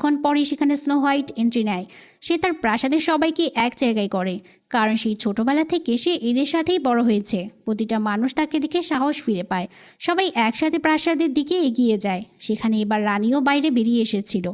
কিছুক্ষণ পরে সেখানে স্নো হোয়াইট এন্ট্রি নেয়। সে তার প্রাসাদের সবাইকে এক জায়গায় করে, কারণ সেই ছোটবেলা থেকে সে এদের সাথেই বড় হয়েছে। প্রতিটা মানুষ তাকে দেখে সাহস ফিরে পায়। সবাই একসাথে প্রাসাদের দিকে এগিয়ে যায়। সেখানে এবার রানীও বাইরে বেরিয়ে এসেছিল।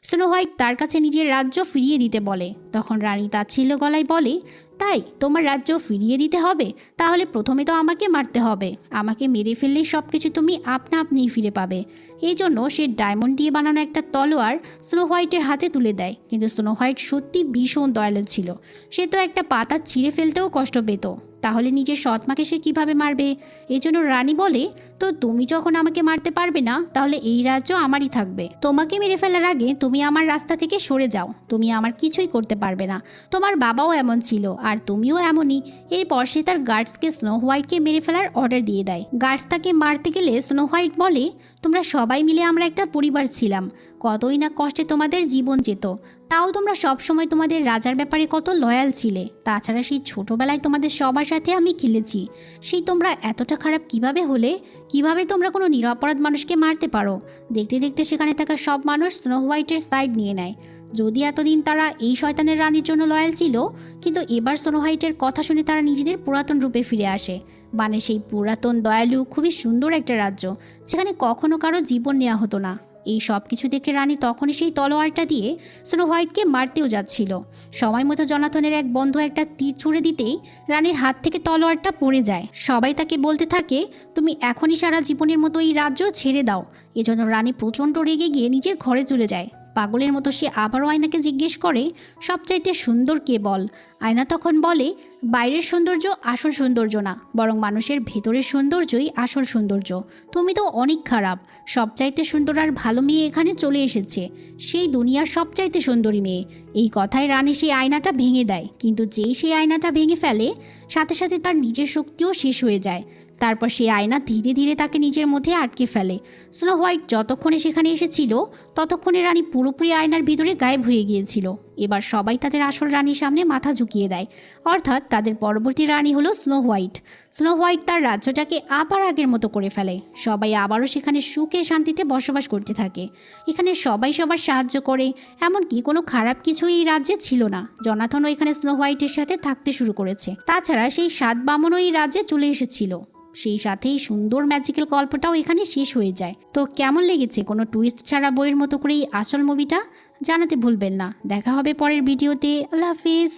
স্নো হোয়াইট তার কাছে নিজের রাজ্য ফিরিয়ে দিতে বলে। তখন রানী তাচ্ছিল্য গলায় বলে, তাই তোমার রাজ্য ফিরিয়ে দিতে হবে? তাহলে প্রথমে তো আমাকে মারতে হবে। আমাকে মেরে ফেললেই সব কিছু তুমি আপনা আপনিই ফিরে পাবে। এই জন্য সে ডায়মন্ড দিয়ে বানানো একটা তলোয়ার স্নো হোয়াইটের হাতে তুলে দেয়। কিন্তু স্নো হোয়াইট সত্যি ভীষণ দয়ালু ছিল। সে তো একটা পাতা ছিঁড়ে ফেলতেও কষ্ট পেত, তাহলে নিজের সৎমাকে সে কিভাবে মারবে? এই জন্য রানী বলে, তো তুমি যখন আমাকে মারতে পারবে না, তাহলে এই রাজ্য আমারই থাকবে। তোমাকে মেরে ফেলার আগে তুমি আমার রাস্তা থেকে সরে যাও। তুমি আমার কিছুই করতে পারবে না। তোমার বাবাও এমন ছিল, আর তুমিও এমনই। এরপর সে তার গার্ডসকে স্নো হোয়াইটকে মেরে ফেলার অর্ডার দিয়ে দেয়। গার্ডস তাকে মারতে গেলে স্নো হোয়াইট বলে, তোমরা সবাই মিলে আমরা একটা পরিবার ছিলাম। কতই না কষ্টে তোমাদের জীবন যেত, তাও তোমরা সবসময় তোমাদের রাজার ব্যাপারে কত লয়াল ছিলে। তাছাড়া সেই ছোটবেলায় তোমাদের সবার সাথে আমি খেলেছি। সেই তোমরা এতটা খারাপ কিভাবে হলে? কিভাবে তোমরা কোনো নিরপরাধ মানুষকে মারতে পারো? দেখতে দেখতে সেখানে থাকা সব মানুষ স্নো হোয়াইটের সাইড নিয়ে নেয়। যদি এতদিন তারা এই শয়তানের রানীর জন্য লয়াল ছিল, কিন্তু এবার স্নো হোয়াইটের কথা শুনে তারা নিজেদের পুরাতন রূপে ফিরে আসে। মানে সেই পুরাতন দয়ালু খুবই সুন্দর একটা রাজ্য, যেখানে কখনো কারো জীবন নেওয়া হতো না। এই সব কিছু দেখে রানী তখনই সেই তলোয়ারটা দিয়ে স্নো হোয়াইটকে মারতেও যাচ্ছিল। সময় মতো জনাথনের এক বন্ধু একটা তীর ছুঁড়ে দিতেই রানীর হাত থেকে তলোয়ারটা পড়ে যায়। সবাই তাকে বলতে থাকে, তুমি এখনই সারা জীবনের মতো এই রাজ্য ছেড়ে দাও। এজন্য রানী প্রচণ্ড রেগে গিয়ে নিজের ঘরে চলে যায়। পাগলের মতো সে আবারও আয়নাকে জিজ্ঞেস করে, সবচাইতে সুন্দর কে বল? আয়না তখন বলে, বাইরের সৌন্দর্য আসল সৌন্দর্য না, বরং মানুষের ভেতরের সৌন্দর্যই আসল সৌন্দর্য। তুমি তো অনেক খারাপ। সবচাইতে সুন্দর আর ভালো মেয়ে এখানে চলে এসেছে, সেই দুনিয়ার সবচাইতে সুন্দরী মেয়ে। এই কথায় রানী সেই আয়নাটা ভেঙে দেয়, কিন্তু যেই সেই আয়নাটা ভেঙে ফেলে, সাথে সাথে তার নিজের শক্তিও শেষ হয়ে যায়। তারপর সেই আয়না ধীরে ধীরে তাকে নিজের মধ্যে আটকে ফেলে। স্নো হোয়াইট যতক্ষণে সেখানে এসেছিল, ততক্ষণে রানী পুরোপুরি আয়নার ভিতরে গায়েব হয়ে গিয়েছিল। এবার সবাই তাদের আসল রানীর সামনে মাথা ঝুঁকিয়ে দেয়, অর্থাৎ তাদের পরবর্তী রানী হলো স্নো হোয়াইট। স্নো হোয়াইট তার রাজ্যটাকে আবার আগের মতো করে ফেলে। সবাই আবারও সেখানে সুখে শান্তিতে বসবাস করতে থাকে। এখানে সবাই সবার সাহায্য করে, এমনকি কোনো খারাপ কিছুই এই রাজ্যে ছিল না। জনাথনও এখানে স্নো হোয়াইটের সাথে থাকতে শুরু করেছে। তাছাড়া সেই 7 বামনও এই রাজ্যে চলে এসেছিল। সেই সাথেই সুন্দর ম্যাজিক্যাল গল্পটাও এখানে শেষ হয়ে যায়। তো কেমন লেগেছে কোনো টুইস্ট ছাড়া বইয়ের মতো করে এই আসল মুভিটা? জানাতে ভুলবেন না। দেখা হবে পরের ভিডিওতে। আল্লাহ হাফিজ।